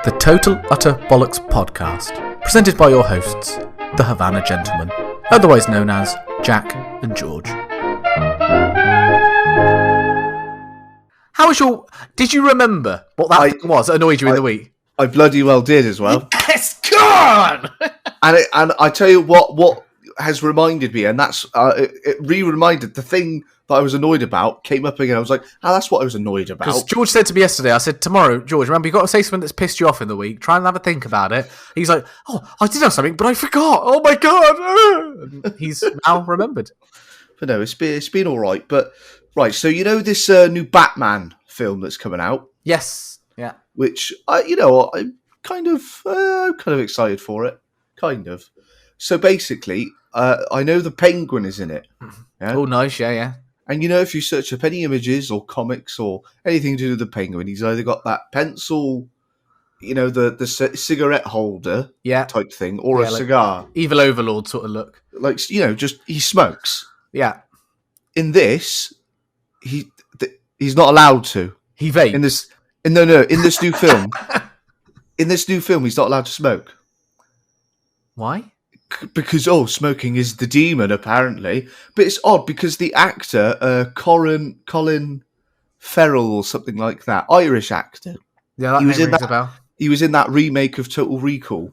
The Total Utter BOLLOX podcast, presented by your hosts, the Havana Gentlemen, otherwise known as Jack and George. How was your... Did you remember what that thing was that annoyed you in the week? I bloody well did as well. Yes, God! and I tell you what has reminded me, and that's it re-reminded the thing that I was annoyed about came up again. I was like, that's what I was annoyed about. Because George said to me yesterday, I said, tomorrow, George, remember, you've got to say something that's pissed you off in the week. Try and have a think about it. He's like, I did have something, but I forgot. Oh, my God. And he's now remembered. But no, it's been all right. But, right, so you know this new Batman film that's coming out? Yes, yeah. Which, I'm kind of excited for it. Kind of. So basically, I know the Penguin is in it. Yeah? Oh, nice, yeah. And you know, if you search up any images or comics or anything to do with the Penguin, he's either got that pencil, you know, the cigarette holder type thing, or a cigar. Evil Overlord sort of look. Like, you know, just he smokes. Yeah. In this, he's not allowed to. He vapes. In this new film. In this new film, he's not allowed to smoke. Why? Because smoking is the demon, apparently. But it's odd because the actor, Colin Farrell or something like that, Irish actor. Yeah, that rings a bell. He was in that remake of Total Recall.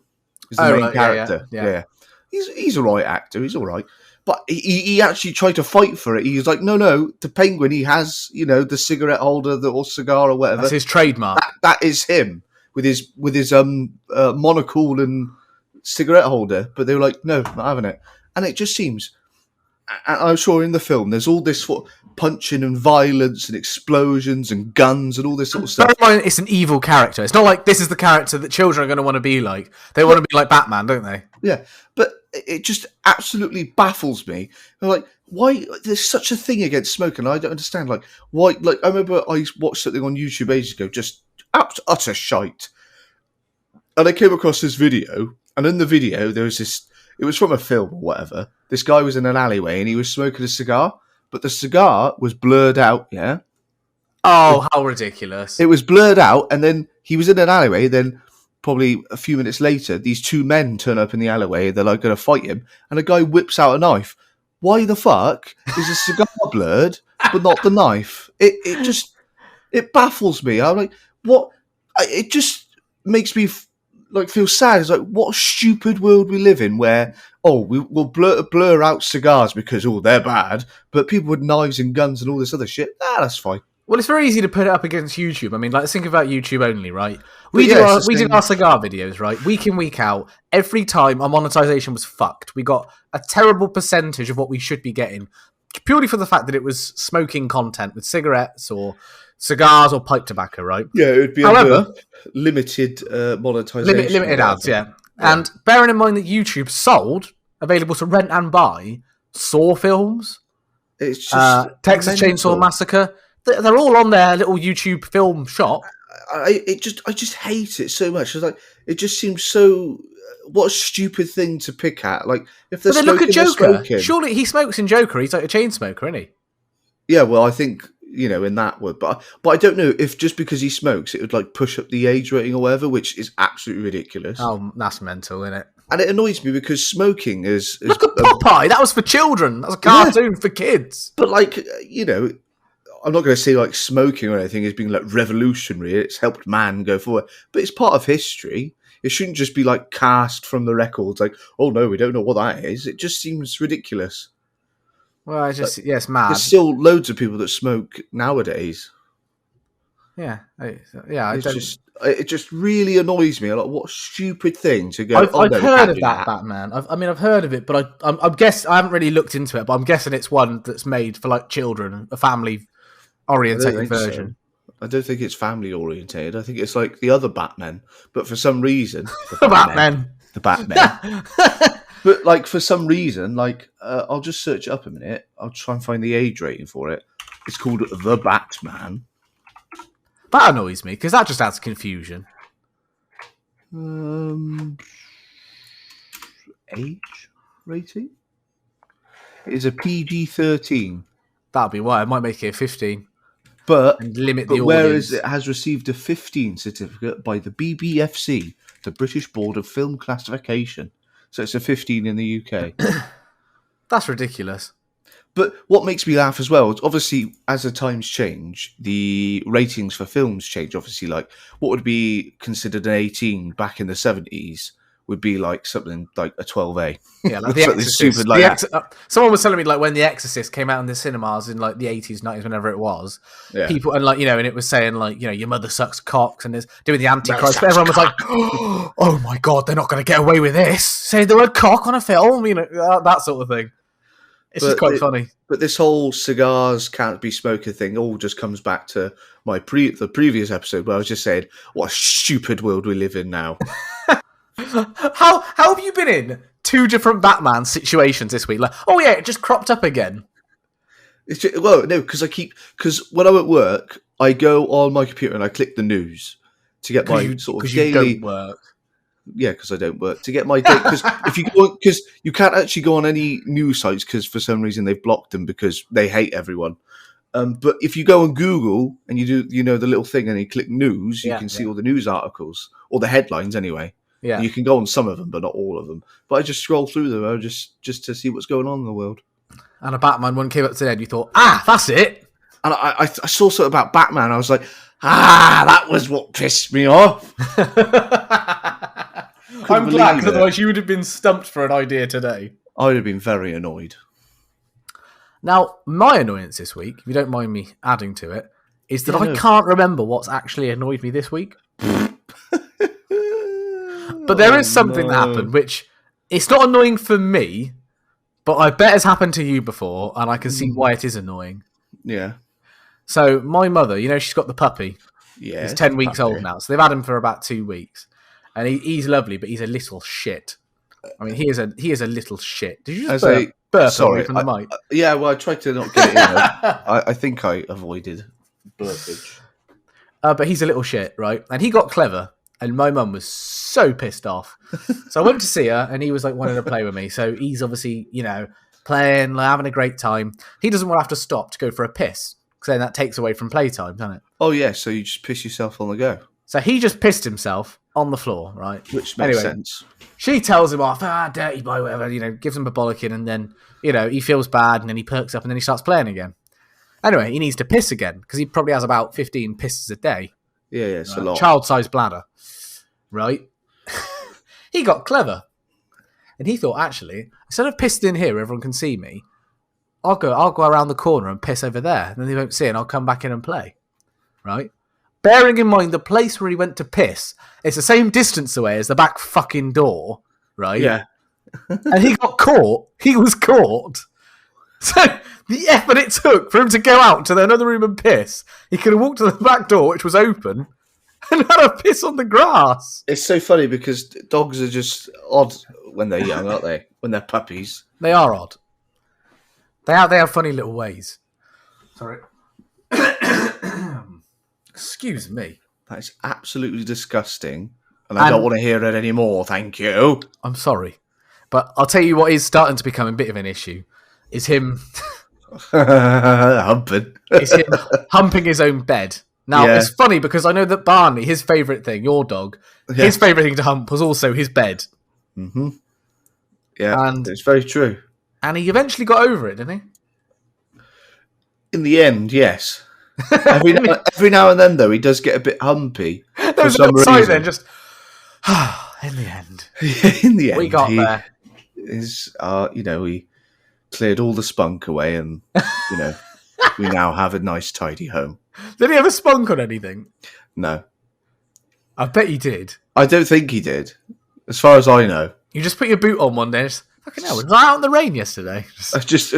He's the main character. Yeah. He's a right actor. He's all right. But he actually tried to fight for it. He was like, no, the Penguin, he has, you know, the cigarette holder or cigar or whatever. That's his trademark. That is him with his monocle and cigarette holder. But they were like, no, not having it. And it just seems, I'm sure in the film, there's all this sort of punching and violence and explosions and guns and all this sort of stuff. Bear in mind, it's an evil character. It's not like this is the character that children are going to want to be like. They want to be like Batman, don't they? Yeah, but it just absolutely baffles me. I'm like, why? There's such a thing against smoking. I don't understand. Like, why? Like, I remember I watched something on YouTube ages ago, just utter shite. And I came across this video, and in the video, there was this, it was from a film or whatever. This guy was in an alleyway, and he was smoking a cigar, but the cigar was blurred out, yeah? Oh, how ridiculous. It was blurred out, and then he was in an alleyway, then probably a few minutes later, these two men turn up in the alleyway, they're like going to fight him, and a guy whips out a knife. Why the fuck is a cigar blurred, but not the knife? It baffles me. I'm like, what? It just makes me feel sad. It's like, what stupid world we live in where, we'll blur out cigars because, they're bad, but people with knives and guns and all this other shit, that's fine. Well, it's very easy to put it up against YouTube. I mean, let's think about YouTube only, right? We did our cigar videos, right? Week in, week out. Every time our monetization was fucked. We got a terrible percentage of what we should be getting, purely for the fact that it was smoking content with cigarettes or cigars or pipe tobacco, right? Yeah, it would be under limited monetization. Limited ads, yeah. And bearing in mind that YouTube sold, available to rent and buy, Saw films, it's just Texas Chainsaw Massacre. They're all on their little YouTube film shop. I just hate it so much. It's like, it just seems so. What a stupid thing to pick at. Like, if they're smoking, look at Joker. Surely he smokes in Joker. He's like a chain smoker, isn't he? Yeah, well, I think, you know, in that word, but I don't know if just because he smokes, it would like push up the age rating or whatever, which is absolutely ridiculous. Oh, that's mental, isn't it? And it annoys me because smoking is look at Popeye. That was for children. That was a cartoon for kids. But like, you know, I'm not going to say like smoking or anything is being like revolutionary. It's helped man go forward, but it's part of history. It shouldn't just be like cast from the records. Like, oh no, we don't know what that is. It just seems ridiculous. Well, it's mad. There's still loads of people that smoke nowadays. Yeah. It just really annoys me. Like, what a stupid thing to go. I've heard of that Batman. I've heard of it, but I guess I haven't really looked into it. But I'm guessing it's one that's made for like children, a family-orientated version. I don't think it's family-orientated. I think it's like the other Batman, but for some reason, the Batman. But like for some reason, like I'll just search it up a minute. I'll try and find the age rating for it. It's called The Batman. That annoys me because that just adds confusion. Age rating? It is a PG-13. That'll be why. I might make it a 15. and limit the audience. Whereas it has received a 15 certificate by the BBFC, the British Board of Film Classification. So it's a 15 in the UK. That's ridiculous. But what makes me laugh as well is obviously as the times change, the ratings for films change. Obviously, like what would be considered an 18 back in the 70s would be like something like a 12A. Yeah, like The Exorcist. Someone was telling me like when The Exorcist came out in the cinemas in like the 80s, 90s, whenever it was, people and like and it was saying like your mother sucks cocks and is doing the antichrist. But everyone was like, oh my god, they're not going to get away with this. Say the word cock on a film, that sort of thing. It's just quite funny. But this whole cigars can't be smoker thing all just comes back to the previous episode where I was just saying, what a stupid world we live in now. How have you been in 2 different Batman situations this week? Like, oh yeah, it just cropped up again. It's just, well, no, because when I'm at work, I go on my computer and I click the news to get my sort of daily. You don't work. Yeah, because I don't work to get my day. Because you can't actually go on any news sites because for some reason they've blocked them because they hate everyone. But if you go on Google and you do, the little thing and you click news, you can see all the news articles or the headlines anyway. Yeah, you can go on some of them, but not all of them. But I just scroll through them just to see what's going on in the world. And a Batman one came up today, and you thought, that's it. And I saw something about Batman. I was like, that was what pissed me off. I'm glad, because otherwise you would have been stumped for an idea today. I would have been very annoyed. Now, my annoyance this week, if you don't mind me adding to it, is that I can't remember what's actually annoyed me this week. But there is something that happened, which it's not annoying for me, but I bet has happened to you before, and I can see why it is annoying. Yeah. So my mother, she's got the puppy. Yeah. He's 10 weeks old now, so they've had him for about 2 weeks. And he's lovely, but he's a little shit. I mean, he is a little shit. Did you just burp sorry, from the mic? Yeah, well, I tried to not get it in. I think I avoided burpage. But he's a little shit, right? And he got clever, and my mum was so pissed off. So I went to see her, and he was like wanting to play with me. So he's obviously, playing, like, having a great time. He doesn't want to have to stop to go for a piss, because then that takes away from playtime, doesn't it? Oh, yeah, so you just piss yourself on the go. So he just pissed himself on the floor, right? Which makes sense. She tells him off, dirty boy, whatever, gives him a bollocking, and then, he feels bad, and then he perks up, and then he starts playing again. Anyway, he needs to piss again, because he probably has about 15 pisses a day. Yeah, it's a lot. Child-sized bladder, right? He got clever. And he thought, actually, instead of pissing in here where everyone can see me, I'll go around the corner and piss over there, and then they won't see it, and I'll come back in and play, right? Bearing in mind the place where he went to piss, it's the same distance away as the back fucking door, right? Yeah. And he got caught. He was caught. So the effort it took for him to go out to the another room and piss, he could have walked to the back door, which was open, and had a piss on the grass. It's so funny because dogs are just odd when they're young, aren't they? When they're puppies. They are odd. They have funny little ways. Sorry. Excuse me. That is absolutely disgusting. And I don't want to hear it anymore, thank you. I'm sorry. But I'll tell you what is starting to become a bit of an issue. Is him... humping. Is him humping his own bed. Now, It's funny because I know that Barney, his favourite thing, your dog, his favourite thing to hump was also his bed. Mm-hmm. Yeah, and it's very true. And he eventually got over it, didn't he? In the end, yes. Every now and then, though, he does get a bit humpy. For some reason. Then just in the end. In the end, we got there. We cleared all the spunk away, and we now have a nice, tidy home. Did he have a spunk on anything? No. I bet he did. I don't think he did, as far as I know. You just put your boot on one day. And fucking hell, was I out in the rain yesterday? I just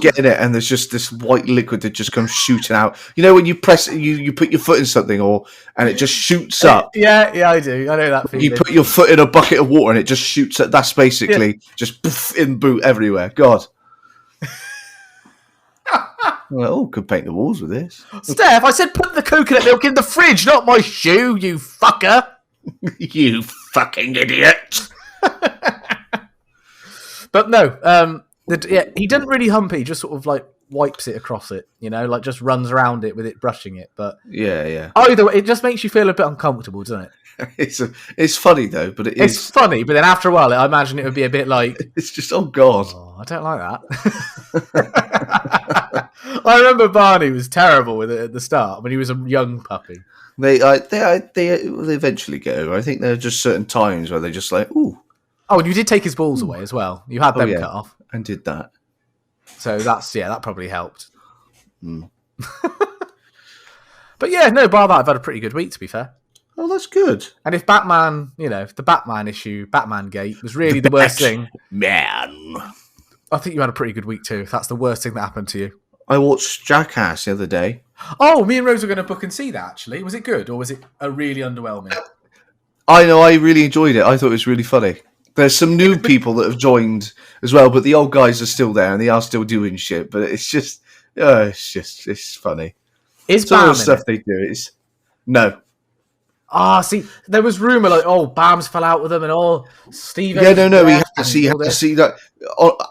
getting it, and there's just this white liquid that just comes shooting out. When you press, you put your foot in something, and it just shoots up. Yeah, I do. I know that feeling. You put your foot in a bucket of water, and it just shoots up. That's basically just poof, in boot everywhere. God. Could paint the walls with this. Steph, I said put the coconut milk in the fridge, not my shoe, you fucker. You fucking idiot. But no, he didn't really hump it. He just sort of like wipes it across it, like just runs around it with it brushing it. But yeah. Either way, it just makes you feel a bit uncomfortable, doesn't it? It's funny though, but it's funny. But then after a while, I imagine it would be a bit like it's just oh god, I don't like that. I remember Barney was terrible with it at the start when he was a young puppy. They eventually get over. I think there are just certain times where they're just like, ooh. Oh, and you did take his balls away as well. You had them cut off. And did that. So that probably helped. Mm. But yeah, no, bar that, I've had a pretty good week, to be fair. Oh, that's good. And if Batman, if the Batman issue, Batman Gate, was really the worst thing. Man. I think you had a pretty good week too, if that's the worst thing that happened to you. I watched Jackass the other day. Oh, me and Rose were going to book and see that, actually. Was it good, or was it really underwhelming? I know, I really enjoyed it. I thought it was really funny. There's some new people that have joined as well, but the old guys are still there and they are still doing shit. But it's just, it's funny. Is some Bam of the stuff they do is no. See, there was rumor like, Bam's fell out with them, and Steve. Yeah, no, we have to see that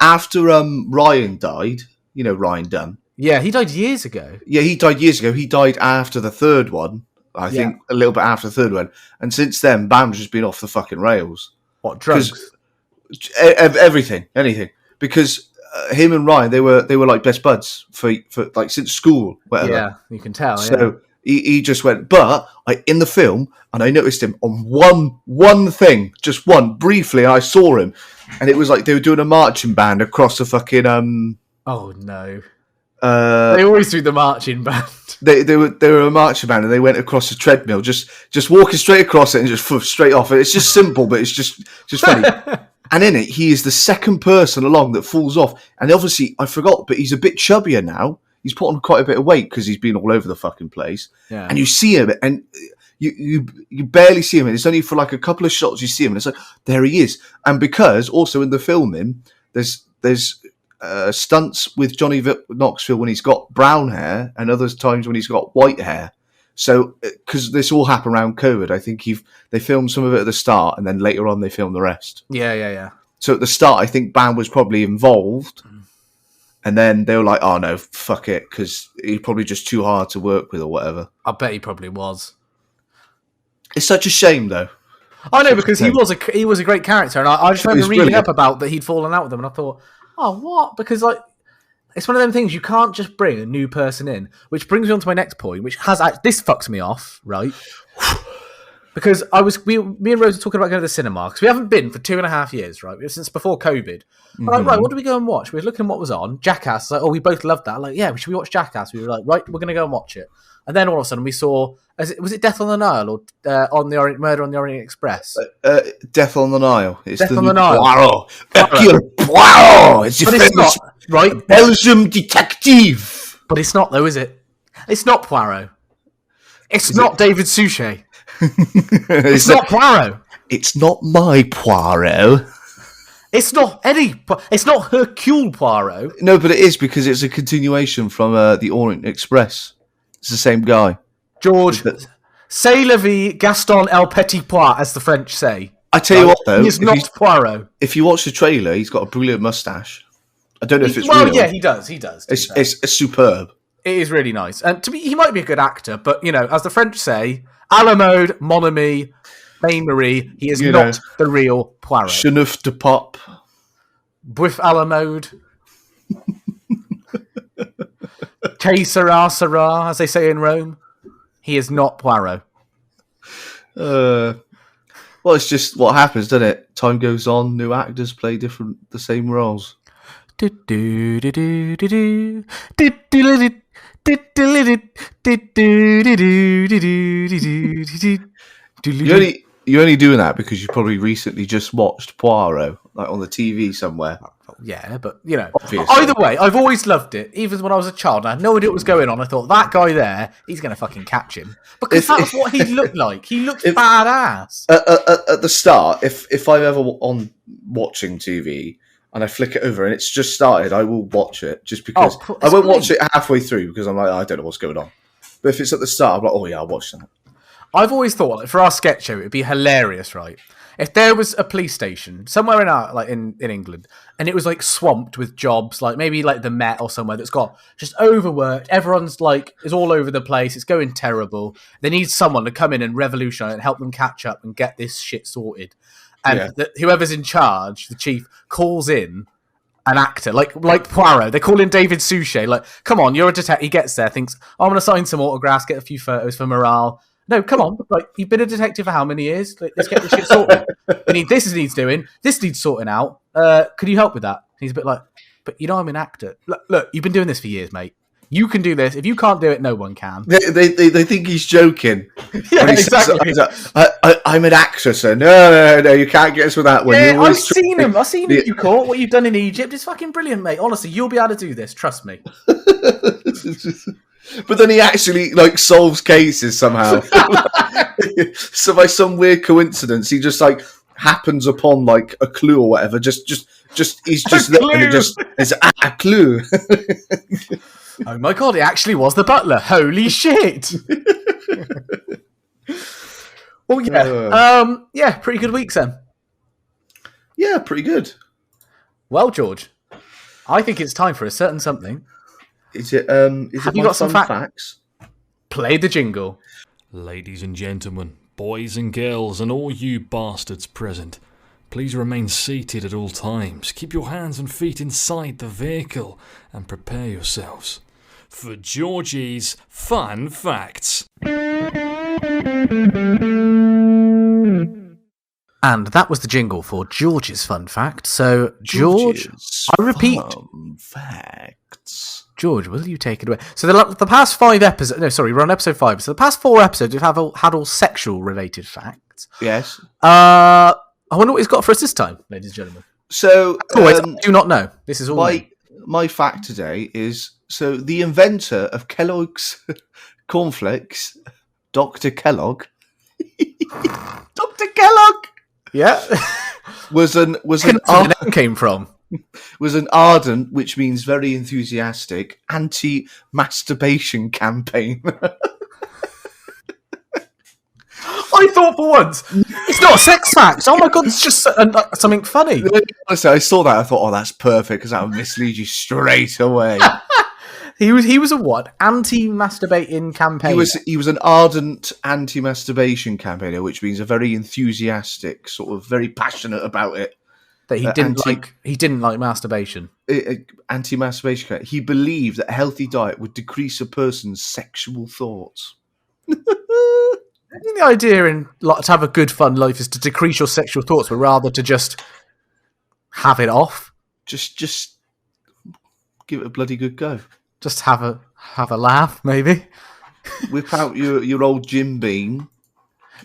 after Ryan died. Ryan Dunn. Yeah, he died years ago. Yeah, he died years ago. He died after the third one. I think a little bit after the third one, and since then, Bam's just been off the fucking rails. What, drugs? Everything, anything. Because him and Ryan, they were like best buds for like since school, whatever. Yeah, you can tell. So he just went. But in the film, and I noticed him on one thing, just one briefly. I saw him, and it was like they were doing a marching band across the fucking. Oh no! They always do the marching band. They were a marching band, and they went across the treadmill, just walking straight across it and just straight off it. It's just simple, but it's just funny. And in it, he is the second person along that falls off. And obviously, I forgot, but he's a bit chubbier now. He's put on quite a bit of weight because he's been all over the fucking place. Yeah. And you see him, and you barely see him. And it's only for like a couple of shots you see him, and it's like there he is. And because also in the filming, there's stunts with Johnny Knoxville when he's got brown hair, and other times when he's got white hair. So, because this all happened around COVID, I think they filmed some of it at the start, and then later on they filmed the rest. Yeah. So at the start, I think Bam was probably involved, and then they were like, "Oh no, fuck it," because he's probably just too hard to work with or whatever. I bet he probably was. It's such a shame, though. I know, because he was a great character, and I just remember reading up about that he'd fallen out with them, and I thought, oh, what? Because it's one of them things, you can't just bring a new person in, which brings me on to my next point, which this fucks me off, right? Because me and Rose were talking about going to the cinema, because we haven't been for 2.5 years, right? Since before COVID. Mm-hmm. Like, right, what do we go and watch? We were looking at what was on. Jackass. Like, we both loved that. Like, yeah, should we watch Jackass? We were like, right, we're going to go and watch it. And then all of a sudden we saw, was it Death on the Nile or Murder on the Orient Express? Death on the Nile. It's Death on the Nile. Poirot. It's your famous right? Belgium detective. But it's not, though, is it? It's not Poirot. It's not David Suchet. It's not Poirot. It's not my Poirot. It's not It's not Hercule Poirot. No, but it is, because it's a continuation from the Orient Express. It's the same guy. George, c'est la vie, Gaston El Petit Pois, as the French say. I tell you what, though. He is not Poirot. If you watch the trailer, he's got a brilliant moustache. I don't know if it's real. Well, yeah, he does. It's superb. It is really nice. And he might be a good actor, but, as the French say, à la mode, mon ami, Main Marie, he is not the real Poirot. Cheneuf de pop. Buff à la mode. Que sera, sera, as they say in Rome. He is not Poirot. Well, it's just what happens, doesn't it? Time goes on, new actors play the same roles. You're only doing that because you probably recently just watched Poirot, like on the TV somewhere. Yeah, but, obviously. Either way, I've always loved it. Even when I was a child, I had no idea what was going on. I thought, that guy there, he's going to fucking catch him. Because that's what he looked like. He looked badass. At the start, if I'm ever on watching TV and I flick it over and it's just started, I will watch it just because. I won't watch it halfway through because I'm like, I don't know what's going on. But if it's at the start, I'm like, oh yeah, I'll watch that. I've always thought, for our sketch show, it would be hilarious, right? If there was a police station somewhere in England, and it was like swamped with jobs, like maybe like the Met or somewhere that's got just overworked, everyone's like is all over the place, it's going terrible. They need someone to come in and revolutionise and help them catch up and get this shit sorted. And whoever's in charge, the chief, calls in an actor, like Poirot. They call in David Suchet. Like, come on, you're a detective. He gets there, thinks, I'm going to sign some autographs, get a few photos for morale. No, come on. Like, you've been a detective for how many years? Like, let's get this shit sorted. This needs doing. This needs sorting out. Could you help with that? And he's a bit like, but you know I'm an actor. Look, you've been doing this for years, mate. You can do this. If you can't do it, no one can. They think he's joking. Yeah, exactly. I'm an actor, sir. No, you can't get us with that one. Yeah, I've seen him. I've seen you caught. What you've done in Egypt is fucking brilliant, mate. Honestly, you'll be able to do this. Trust me. But then he actually like solves cases somehow. So by some weird coincidence, he just like happens upon like a clue or whatever. Just he's just there and it's a clue. Oh my god, it actually was the butler. Holy shit. Well, yeah. Pretty good week, Sam. Yeah, pretty good. Well, George, I think it's time for a certain something. Is it? Have you got some facts? Play the jingle. Ladies and gentlemen, boys and girls, and all you bastards present, please remain seated at all times. Keep your hands and feet inside the vehicle and prepare yourselves for Georgie's Fun Facts. And that was the jingle for George's Fun Fact. So, George, I repeat. Fun Facts. George, will you take it away? So the past 5 episodes... No, sorry, we're on episode 5. So the past 4 episodes, we've had all sexual-related facts. Yes. I wonder what he's got for us this time, ladies and gentlemen. So... I do not know. This is all... My fact today is... So the inventor of Kellogg's cornflakes, Dr. Kellogg... Dr. Kellogg! Yeah. was an came from. Was an ardent, which means very enthusiastic, anti-masturbation campaign. I thought for once, it's not a sex fact. Oh my god, it's just something funny. Honestly, I saw that. I thought, that's perfect because that would mislead you straight away. He was a what? Anti-masturbating campaigner. He was an ardent anti-masturbation campaigner, which means a very enthusiastic, sort of very passionate about it. That he didn't like masturbation. Anti-masturbation. He believed that a healthy diet would decrease a person's sexual thoughts. I think the idea to have a good fun life is to decrease your sexual thoughts, but rather to just have it off. Just give it a bloody good go. Just have a laugh, maybe. Whip out your old Jim Beam.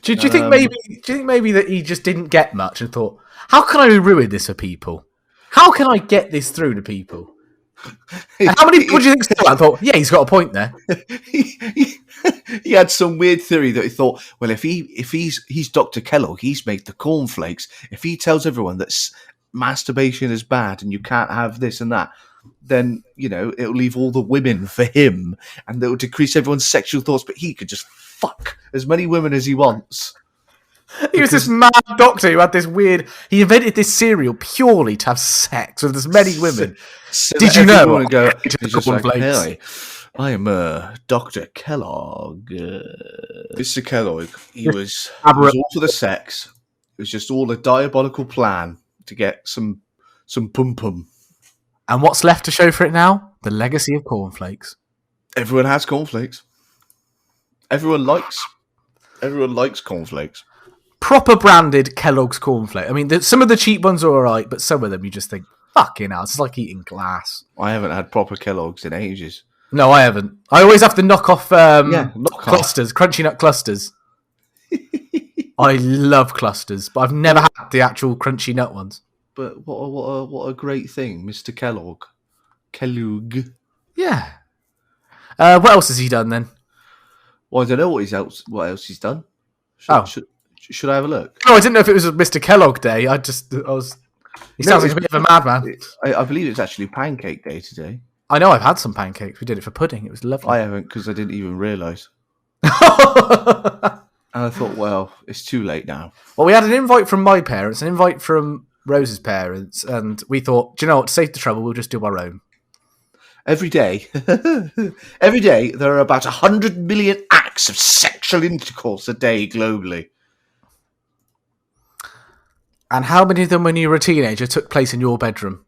Do you think maybe that he just didn't get much and thought, how can I ruin this for people? How can I get this through to people? And how many people do you think still? I thought, yeah, he's got a point there. He had some weird theory that he thought, well, if he's Dr. Kellogg, he's made the cornflakes. If he tells everyone that masturbation is bad and you can't have this and that, then it'll leave all the women for him, and it'll decrease everyone's sexual thoughts. But he could just fuck as many women as he wants. He was this mad doctor who had this weird... He invented this cereal purely to have sex with as many women. So did you know? Hey, I am Dr. Kellogg. Mr. Kellogg, he was all for the sex. It was just all a diabolical plan to get some pum-pum. And what's left to show for it now? The legacy of cornflakes. Everyone has cornflakes. Everyone likes cornflakes. Proper branded Kellogg's cornflake. I mean, some of the cheap ones are alright, but some of them you just think, fucking hell, it's like eating glass. I haven't had proper Kellogg's in ages. No, I haven't. I always have to knock off clusters, crunchy nut clusters. I love clusters, but I've never had the actual crunchy nut ones. But what a great thing, Mr. Kellogg. Kellogg. Yeah. What else has he done then? Well, I don't know what else he's done. Should I have a look? No, I didn't know if it was Mr. Kellogg Day. He sounds like a bit of a madman. I believe it's actually Pancake Day today. I know, I've had some pancakes. We did it for pudding. It was lovely. I haven't, because I didn't even realise. And I thought, well, it's too late now. Well, we had an invite from my parents, an invite from Rose's parents, and we thought, do you know what, to save the trouble, we'll just do our own. Every day, there are about 100 million acts of sexual intercourse a day globally. And how many of them, when you were a teenager, took place in your bedroom?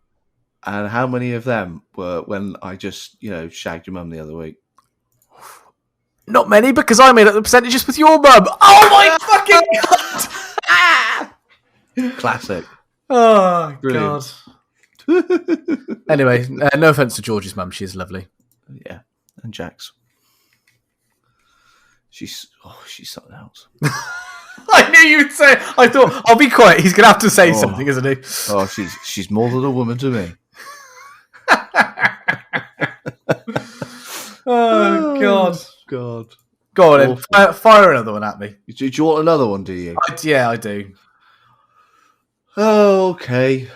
And how many of them were when I just, shagged your mum the other week? Not many, because I made up the percentages with your mum. Oh my fucking god! Classic. Oh, Brilliant. God. Anyway, no offense to Georgie's mum. She is lovely. Yeah, and Jack's. She's something else. I knew you'd say. I thought, I'll be quiet. He's going to have to say something, isn't he? Oh, she's more than a woman to me. Oh, God. God. Go on then. Fire another one at me. Do you want another one, do you? Yeah, I do. Oh, okay.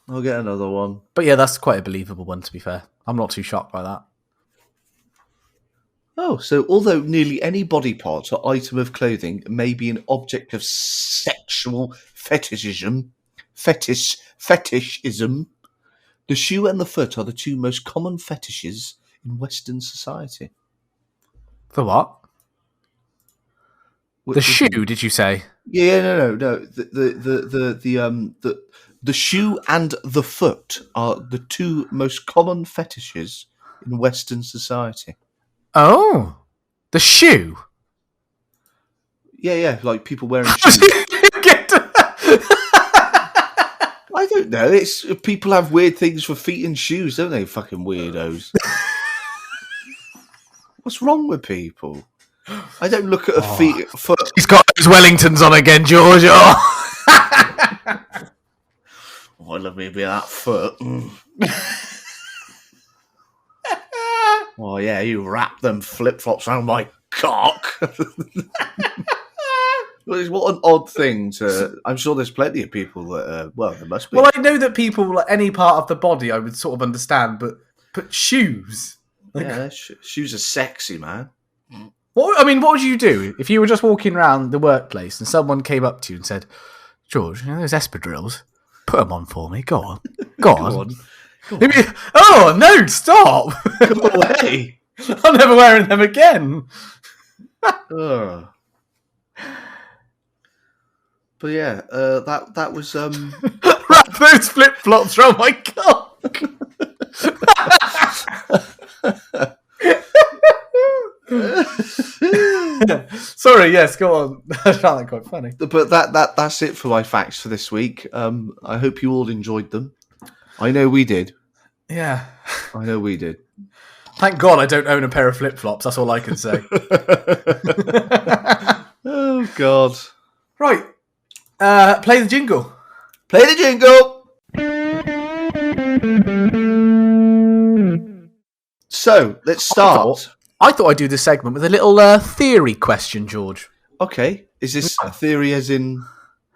I'll get another one. But yeah, that's quite a believable one, to be fair. I'm not too shocked by that. Oh, so although nearly any body part or item of clothing may be an object of sexual fetishism, the shoe and the foot are the two most common fetishes in Western society. The what? The shoe, did you say? Yeah, no. The shoe and the foot are the two most common fetishes in Western society. Oh, the shoe? Yeah, like people wearing shoes. I don't know. It's people have weird things for feet and shoes, don't they? Fucking weirdos. What's wrong with people? I don't look at a foot. He's got those Wellingtons on again, George. Oh, let me be that foot. Oh, yeah, you wrap them flip-flops around my cock. What an odd thing to... I'm sure there's plenty of people that... there must be. Well, I know that people, like any part of the body, I would sort of understand, but shoes? Yeah, shoes are sexy, man. What would you do if you were just walking around the workplace and someone came up to you and said, George, you know those espadrilles? Put them on for me. Go on. Go on. Oh, no, stop. Go away. I'm never wearing them again. But yeah, that was... Wrap those flip-flops around my cock. Sorry, yes, go on. I found that quite funny. But that's it for my facts for this week. I hope you all enjoyed them. I know we did. Yeah. I know we did. Thank God I don't own a pair of flip-flops. That's all I can say. Oh, God. Right. Play the jingle. Play the jingle. So, let's start. I thought I'd do this segment with a little theory question, George. Okay. Is this a theory as in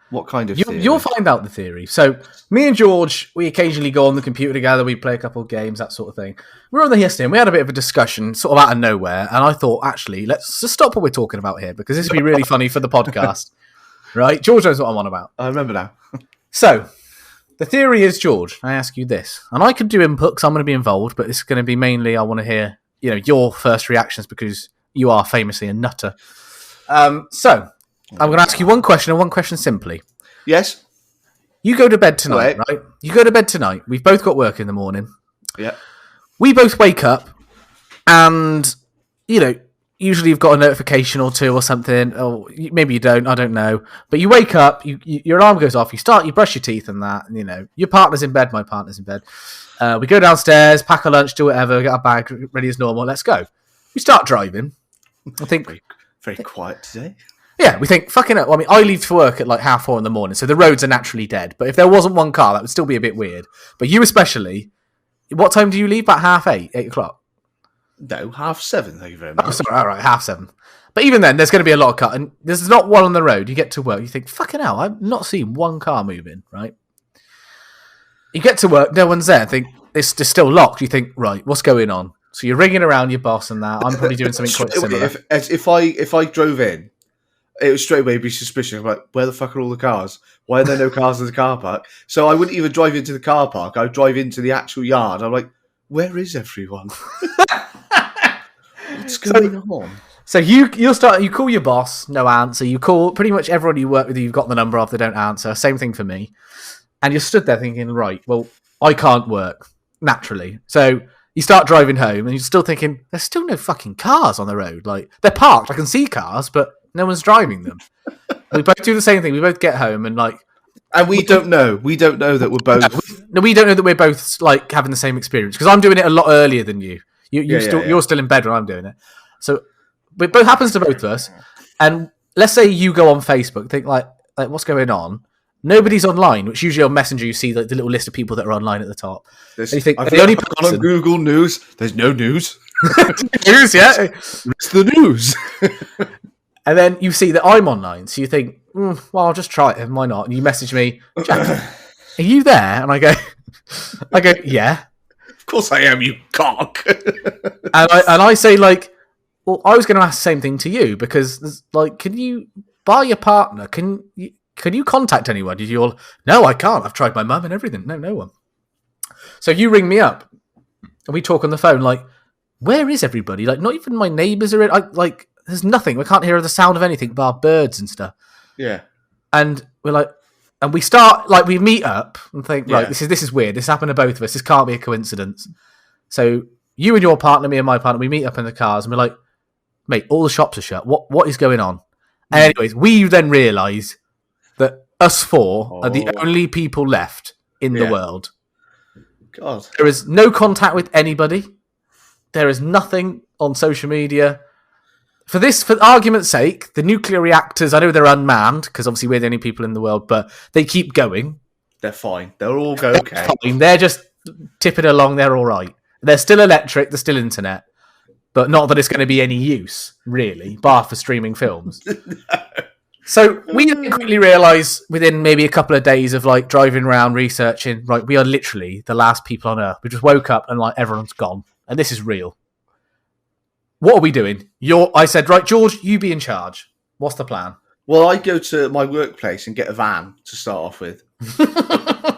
what kind of theory? You'll find out the theory. So, me and George, we occasionally go on the computer together, we play a couple of games, that sort of thing. We were on there yesterday and we had a bit of a discussion, sort of out of nowhere, and I thought, actually, let's just stop what we're talking about here, because this would be really funny for the podcast. Right? George knows what I'm on about. I remember now. So, the theory is, George, I ask you this, and I could do input because I'm going to be involved, but this is going to be mainly, I want to hear, your first reactions because you are famously a nutter. So, I'm going to ask you one question and one question simply. Yes? You go to bed tonight, right? You go to bed tonight. We've both got work in the morning. Yeah. We both wake up and, usually you've got a notification or two or something, or maybe you don't, I don't know. But you wake up, your alarm goes off, you brush your teeth and that, and, your partner's in bed, my partner's in bed. We go downstairs, pack a lunch, do whatever, get our bag ready as normal, let's go. We start driving. I think... Very quiet today. Yeah, we think, fucking hell. I mean, I leave for work at like 4:30 in the morning, so the roads are naturally dead. But if there wasn't one car, that would still be a bit weird. But you especially, what time do you leave? About 8:30, 8 o'clock? No, 7:30, thank you very much. Oh, sorry, all right, 7:30. But even then, there's going to be a lot of car, and there's not one on the road. You get to work, you think, fucking hell, I've not seen one car moving, right? You get to work, no one's there. Think it's just still locked. You think, right, what's going on? So you're ringing around your boss and that. I'm probably doing something quite similar. If I drove in it was straight away be suspicious. I'm like, where the fuck are all the cars? Why are there no cars in the car park? So I wouldn't even drive into the car park. I would drive into the actual yard. I'm like, where is everyone? What's going on? So you call your boss, no answer. You call pretty much everyone you work with, you've got the number of, they don't answer. Same thing for me. And you're stood there thinking, right, well, I can't work, naturally. So you start driving home and you're still thinking, there's still no fucking cars on the road. Like, they're parked, I can see cars, but no one's driving them. We both do the same thing. We both get home and like... And we don't know. We don't know that we're both... No, we don't know that we're both like having the same experience. Because I'm doing it a lot earlier than you. You're still in bed when I'm doing it. So it both happens to both of us. And let's say you go on Facebook, think like what's going on? Nobody's online, which usually on Messenger you see like the little list of people that are online at the top. And you think, the only person... on Google News, there's no news. News, yeah. It's the news. And then you see that I'm online, so you think, well, I'll just try it. Why not? And you message me, Jack, are you there? And I go, yeah. Of course I am, you cock. and I say like, well, I was going to ask the same thing to you because like, can you buy your partner? Can you contact anyone? Did you all? No, I can't. I've tried my mum and everything. No one. So you ring me up and we talk on the phone. Like, where is everybody? Like, not even my neighbours are in. There's nothing. We can't hear the sound of anything bar birds and stuff. Yeah. And we're like, and we start like we meet up and think, right, this is weird. This happened to both of us. This can't be a coincidence. So you and your partner, me and my partner, we meet up in the cars and we're like, mate, all the shops are shut. What is going on? And anyways, we then realise that us four are the only people left in the world. God. There is no contact with anybody. There is nothing on social media. For argument's sake, the nuclear reactors, I know they're unmanned, because obviously we're the only people in the world, but they keep going. They're fine. They're all okay. They're just tipping along. They're all right. They're still electric. They're still internet. But not that it's going to be any use, really, bar for streaming films. So we quickly realise within maybe a couple of days of like driving around, researching, right, we are literally the last people on Earth. We just woke up and like everyone's gone. And this is real. What are we doing? I said, right, George, you be in charge. What's the plan? Well, I go to my workplace and get a van to start off with.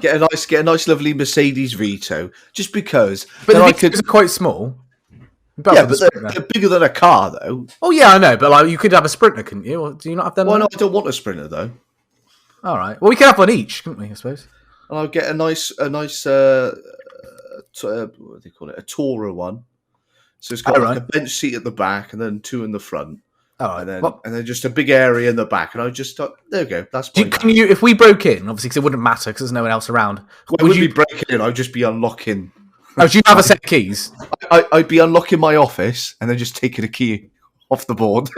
get a nice, lovely Mercedes Vito, just because. But the Vitos are quite small. Yeah, but they're bigger than a car, though. Oh yeah, I know, but like you could have a Sprinter, couldn't you? Or do you not have them? Why not? I don't want a Sprinter though. All right. Well, we could have one each, couldn't we? I suppose. And I'll get a nice, what do they call it? A Tourer one. So it's got like a bench seat at the back and then two in the front. Oh, and then just a big area in the back. And I just thought, there we go. That's can you, if we broke in, obviously, because it wouldn't matter because there's no one else around. Well, would you be breaking in? I'd just be unlocking. Oh, do you have a set of keys? I'd be unlocking my office and then just taking a key off the board.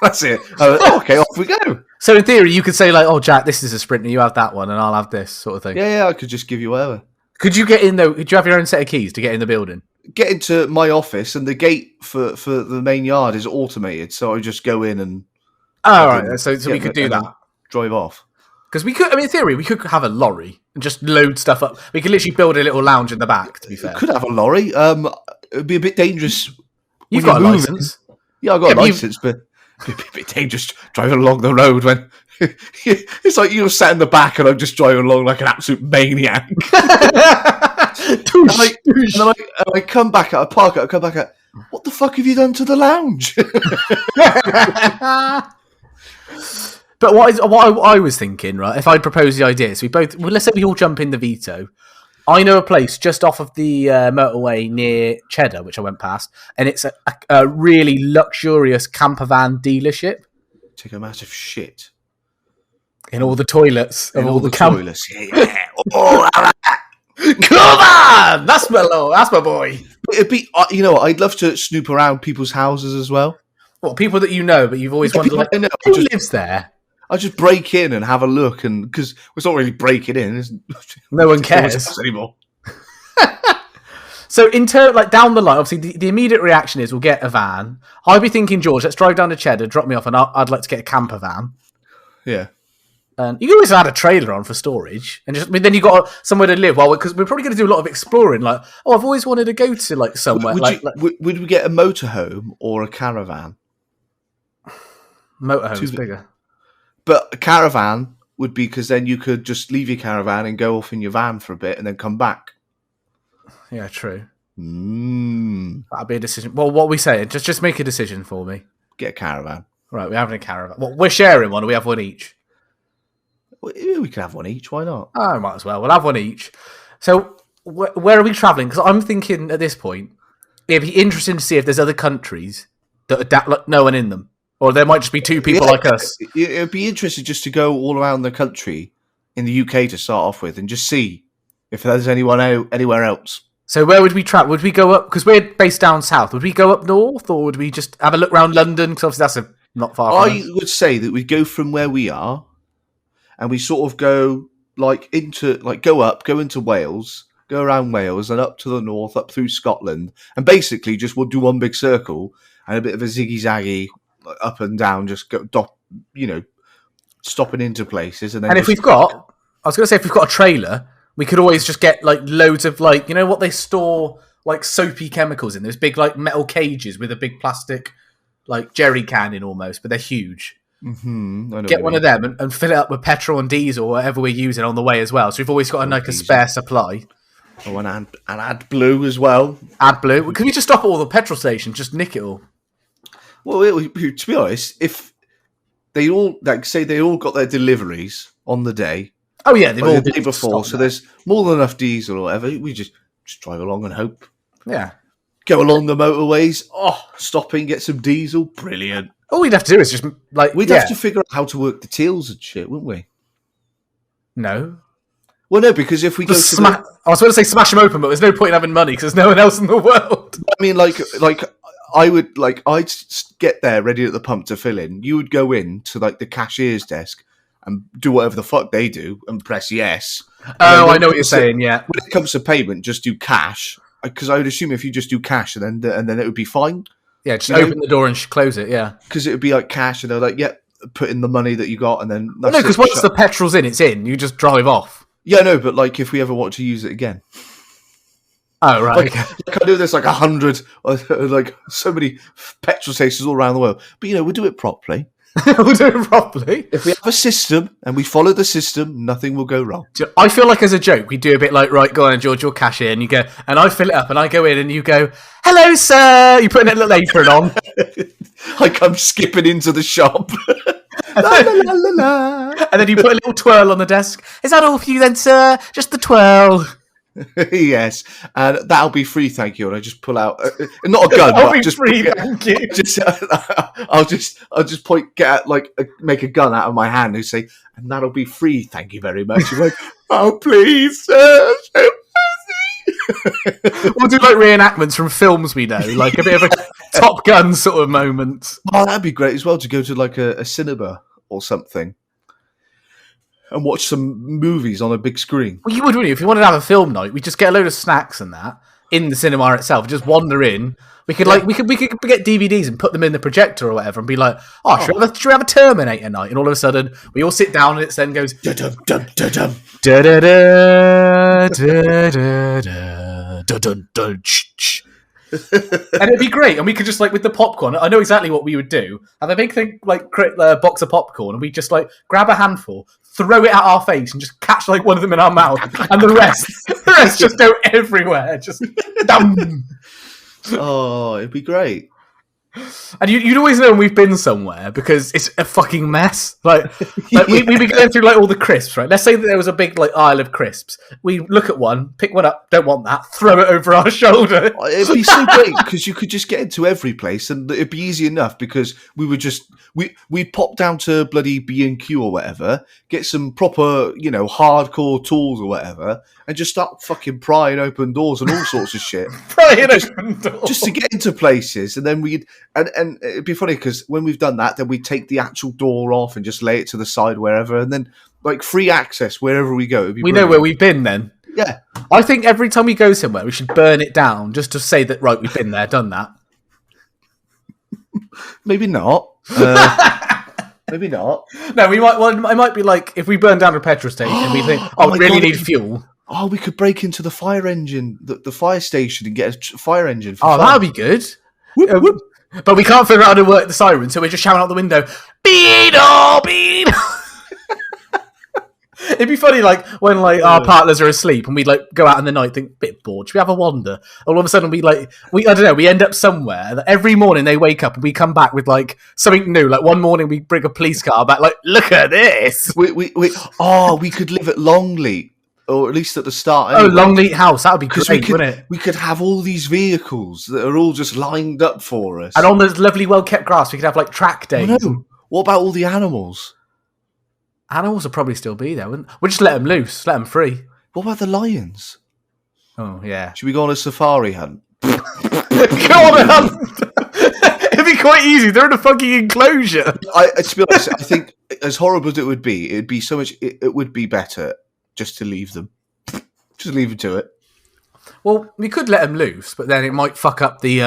That's it. Okay, off we go. So in theory, you could say like, "Oh, Jack, this is a Sprinter. You have that one, and I'll have this sort of thing." Yeah. I could just give you whatever. Could you get in though? Do you have your own set of keys to get in the building? Get into my office, and the gate for the main yard is automated, so I just go in and. Oh, right. So we could do that. Drive off. Because we could, I mean, in theory, we could have a lorry and just load stuff up. We could literally build a little lounge in the back, to be fair. We could have a lorry. It'd be a bit dangerous. You've got a license. Yeah, I've got a license, but it'd be a bit dangerous driving along the road when it's like you're sat in the back and I'm just driving along like an absolute maniac. And I come back out, I park out, I come back out. What the fuck have you done to the lounge? But what I was thinking, right? If I'd propose the idea, so let's say we all jump in the Vito. I know a place just off of the motorway near Cheddar, which I went past, and it's a really luxurious camper van dealership. Take a massive shit in all the toilets of all the toilets. Yeah. Come on, that's my boy. It'd be, I'd love to snoop around people's houses as well. What, people that you know, but you've always wondered, like, who lives there? I just break in and have a look, and because it's not really breaking in, no one cares anymore. So, down the line, obviously, the immediate reaction is we'll get a van. I'd be thinking, George, let's drive down to Cheddar, drop me off, and I'd like to get a camper van. Yeah. And you can always add a trailer on for storage, and then you got somewhere to live. Well, because we're probably going to do a lot of exploring. Like, I've always wanted to go to like somewhere. Would we get a motorhome or a caravan? Motorhome's bigger. But a caravan would be because then you could just leave your caravan and go off in your van for a bit and then come back. Yeah, true. That'd be a decision. Well, what are we saying? Just make a decision for me. Get a caravan. Right, we're having a caravan. Well, we're sharing one, or we have one each? We can have one each. Why not? Oh, might as well. We'll have one each. So, where are we travelling? Because I'm thinking at this point, it'd be interesting to see if there's other countries that adapt like no one in them. Or there might just be two people like us. It'd be interesting just to go all around the country in the UK to start off with and just see if there's anyone anywhere else. So where would we travel? Would we go up? Because we're based down south. Would we go up north, or would we just have a look around London? Because obviously that's not far from us. I would say that we go from where we are and we sort of go go into Wales, go around Wales and up to the north, up through Scotland. And basically just we'll do one big circle and a bit of a ziggy-zaggy up and down, just go, stopping into places. And if we've got, I was going to say, if we've got a trailer, we could always just get like loads of like, you know what they store like soapy chemicals in? Those big like metal cages with a big plastic like jerry can in almost, but they're huge. Mm-hmm. Get one of them and fill it up with petrol and diesel or whatever we're using on the way as well. So we've always got a spare supply. Oh, and add blue as well. Add blue. Can we just stop at all the petrol stations? Just nick it all. Well, to be honest, if they all say they all got their deliveries on the day. Oh yeah, they've all the day before, so there's more than enough diesel or whatever. We just drive along and hope. Yeah. Go along the motorways. Stopping, get some diesel. Brilliant. All we'd have to do is just like we'd have to figure out how to work the tills and shit, wouldn't we? No. Well, no, because if we go to I was going to say smash them open, but there's no point in having money because there's no one else in the world. I mean, I'd get there ready at the pump to fill in. You would go in to like the cashier's desk and do whatever the fuck they do and press yes. Oh, I know what you're saying. Yeah. When it comes to payment, just do cash because I would assume if you just do cash and then it would be fine. Yeah, just open the door and close it. Yeah, because it would be like cash, and they're like, "Yeah, put in the money that you got," and then no, because once the petrol's in, it's in. You just drive off. Yeah, no, but like if we ever want to use it again. Oh right, like I know there's like 100, like so many petrol stations all around the world, but we'll do it properly. We'll do it properly. If we have a system and we follow the system, nothing will go wrong. I feel like as a joke, we do a bit like, right, go on, George, you'll cash in. You go, and I fill it up, and I go in, and you go, hello, sir. You put a little apron on. I come skipping into the shop. La, la, la, la, la. And then you put a little twirl on the desk. Is that all for you then, sir? Just the twirl. Yes, and that'll be free, thank you. And I just pull out not a gun, but just free, thank you. I'll just make a gun out of my hand and say, and that'll be free, thank you very much. You're like, oh please, sir. We'll do like reenactments from films we know, like a bit of a Top Gun sort of moment. Oh, that'd be great as well to go to like a cinema or something. And watch some movies on a big screen. Well, you would, wouldn't you? If you wanted to have a film night, we just get a load of snacks and that in the cinema itself. Just wander in. We could we could get DVDs and put them in the projector or whatever, and be like, should we have a Terminator night? And all of a sudden, we all sit down, and it then goes da da da da da da da da da da da. And it'd be great, and we could just like with the popcorn. I know exactly what we would do. Have a big thing like box of popcorn, and we just like grab a handful, throw it at our face, and just catch like one of them in our mouth, and the rest just go everywhere. Just dumb. Oh, it'd be great. And you'd always know when we've been somewhere because it's a fucking mess. Like we'd be going through like all the crisps, right? Let's say that there was a big like aisle of crisps. We look at one, pick one up, don't want that, throw it over our shoulder. It'd be so great because you could just get into every place, and it'd be easy enough because we'd pop down to bloody B&Q or whatever, get some proper hardcore tools or whatever, and just start fucking prying open doors and all sorts of shit. Open doors just to get into places, and then and it'd be funny because when we've done that, then we take the actual door off and just lay it to the side wherever, and then like free access wherever we go. We know where we've been then. Yeah, I think every time we go somewhere, we should burn it down just to say that right, we've been there, done that. Maybe not. Maybe not. No, we might. Well, it might be like if we burn down a petrol station, we think, we really need fuel. Oh, we could break into the fire engine, the fire station, and get a fire engine. For fun. That'd be good. Whoop, whoop. But we can't figure out how to work the siren, so we're just shouting out the window, Beetle, Beetle! It'd be funny, like when like our partners are asleep and we'd like go out in the night, think bit bored. Should we have a wander? All of a sudden, we I don't know. We end up somewhere. That every morning they wake up and we come back with like something new. Like one morning we bring a police car back. Like, look at this. We could live at Longleat, or at least at the start. Anyway. Oh, Longleat House. That would be great, wouldn't it? We could have all these vehicles that are all just lined up for us, and on this lovely, well kept grass, we could have like track days. No. What about all the animals? Animals will probably still be there, wouldn't? We'll just let them loose, let them free. What about the lions? Oh, yeah. Should we go on a safari hunt? Go on a hunt! It'd be quite easy. They're in a fucking enclosure. To be honest, I think as horrible as it would be so much. It would be better just to leave them. Just leave them to it. Well, we could let them loose, but then it might fuck up the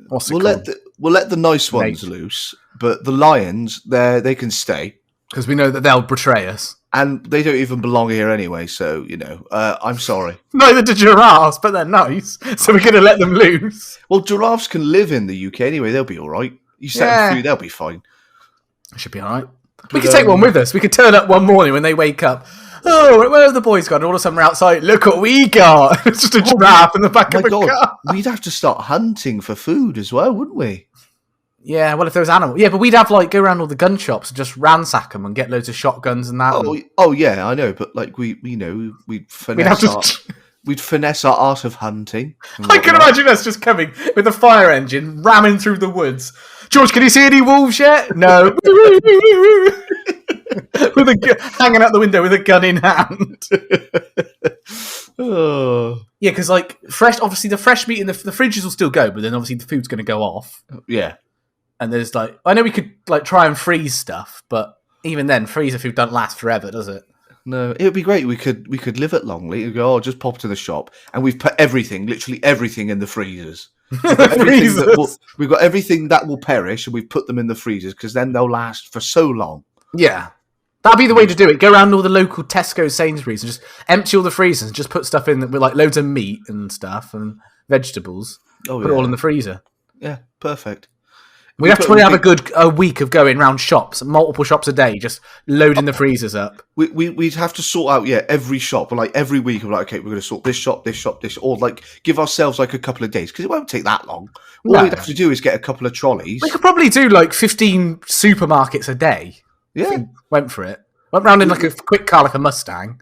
We'll let the nice ones loose, but the lions, they can stay. Because we know that they'll betray us. And they don't even belong here anyway, so, I'm sorry. Neither do giraffes, but they're nice, so we're going to let them loose. Well, giraffes can live in the UK anyway, they'll be all right. You set them free, they'll be fine. Should be all right. We could take one with us. We could turn up one morning when they wake up. Oh, where have the boys gone? All of a sudden we're outside. Look what we got. It's just a giraffe in the back of a car. We'd have to start hunting for food as well, wouldn't we? Yeah, well, if there was animals. Yeah, but we'd have, go around all the gun shops and just ransack them and get loads of shotguns and that. Oh yeah, I know, but, we'd finesse our art of hunting. I can imagine us just coming with a fire engine, ramming through the woods. George, can you see any wolves yet? No. Hanging out the window with a gun in hand. Yeah, because, obviously the fresh meat in the fridges will still go, but then obviously the food's going to go off. Yeah. And there's I know we could try and freeze stuff, but even then, freezer food doesn't last forever, does it? No, it would be great. We could live at Longleat and go, just pop to the shop, and we've put literally everything in the freezers. We've got everything that will perish, and we've put them in the freezers because then they'll last for so long. Yeah, that'd be the way to do it. Go around all the local Tesco, Sainsbury's, and just empty all the freezers and just put stuff in with loads of meat and stuff and vegetables. Put it all in the freezer. Yeah, perfect. We'd have to probably have a week of going around shops, multiple shops a day, just loading the freezers up. We'd have to sort out, every shop. And every week, we're okay, we're going to sort this shop, or give ourselves a couple of days because it won't take that long. All we'd have to do is get a couple of trolleys. We could probably do 15 supermarkets a day. Yeah, went for it. Went round in a quick car like a Mustang.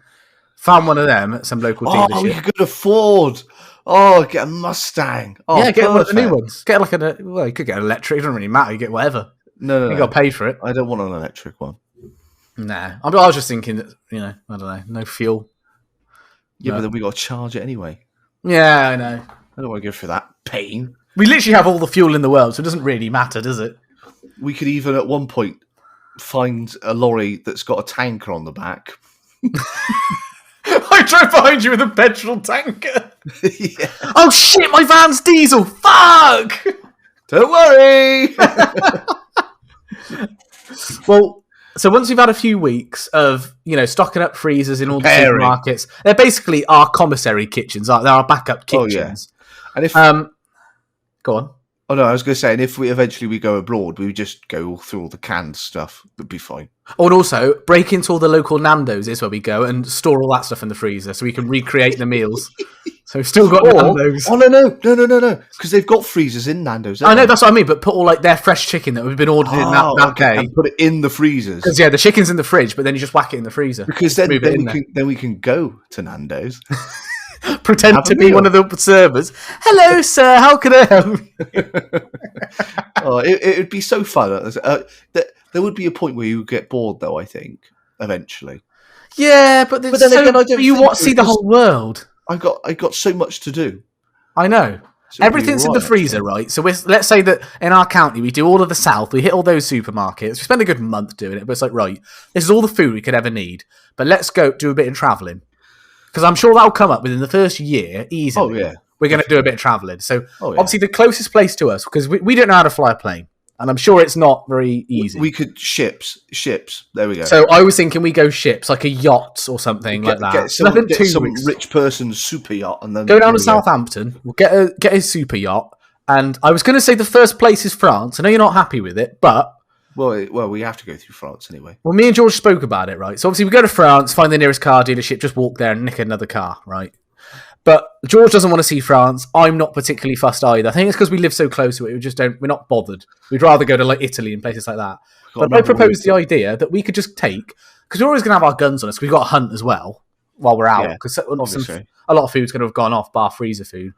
Found one of them at some local dealership. Oh, we could afford. Oh, get a Mustang. Oh, yeah, get one of the new ones. Get you could get an electric. It doesn't really matter. You get whatever. No. You got to pay for it. I don't want an electric one. Nah. I was just thinking that, I don't know, no fuel. Yeah, but then we got to charge it anyway. Yeah, I know. I don't want to go through that pain. We literally have all the fuel in the world, so it doesn't really matter, does it? We could even, at one point, find a lorry that's got a tanker on the back. I drove behind you with a petrol tanker. Yeah. Oh shit, my van's diesel. Fuck! Don't worry. Well, so once we've had a few weeks of, stocking up freezers in all the supermarkets, they're basically our commissary kitchens, aren't they? They're our backup kitchens. Oh, yeah. And if go on. Oh no, I was going to say, and if we eventually go abroad, we would just go through all the canned stuff. It'd be fine. Oh, and also break into all the local Nando's is where we go and store all that stuff in the freezer so we can recreate the meals. So we've still got Nando's. Oh no, because they've got freezers in Nando's. I know, that's what I mean, but put all their fresh chicken that we've been ordered in that day, and put it in the freezers. Because the chicken's in the fridge, but then you just whack it in the freezer. Because then we can go to Nando's. Pretend to be one of the servers. Hello, sir. How can I help? It would be so fun. There would be a point where you get bored, though. I think eventually. Yeah, but then again, I don't. You see the whole world. I got so much to do. I know. So everything's in the freezer, right? So let's say that in our county we do all of the south. We hit all those supermarkets. We spend a good month doing it, but it's right. This is all the food we could ever need. But let's go do a bit of travelling. Because I'm sure that'll come up within the first year easily. Oh, yeah. We're going to do a bit of travelling. So, obviously, the closest place to us, because we don't know how to fly a plane, and I'm sure it's not very easy. We could ships. There we go. So, I was thinking we go ships, like a yacht or something like that. Get some rich person's super yacht. And then go down to Southampton. We'll get a super yacht. And I was going to say the first place is France. I know you're not happy with it, but Well, we have to go through France anyway. Well, me and George spoke about it, right? So obviously we go to France, find the nearest car dealership, just walk there and nick another car, right? But George doesn't want to see France. I'm not particularly fussed either. I think it's because we live so close to it. We're not bothered. We'd rather go to like Italy and places like that. But I proposed the idea that we could just take, because we're always going to have our guns on us. We've got to hunt as well while we're out, because a lot of food's going to have gone off, bar freezer food.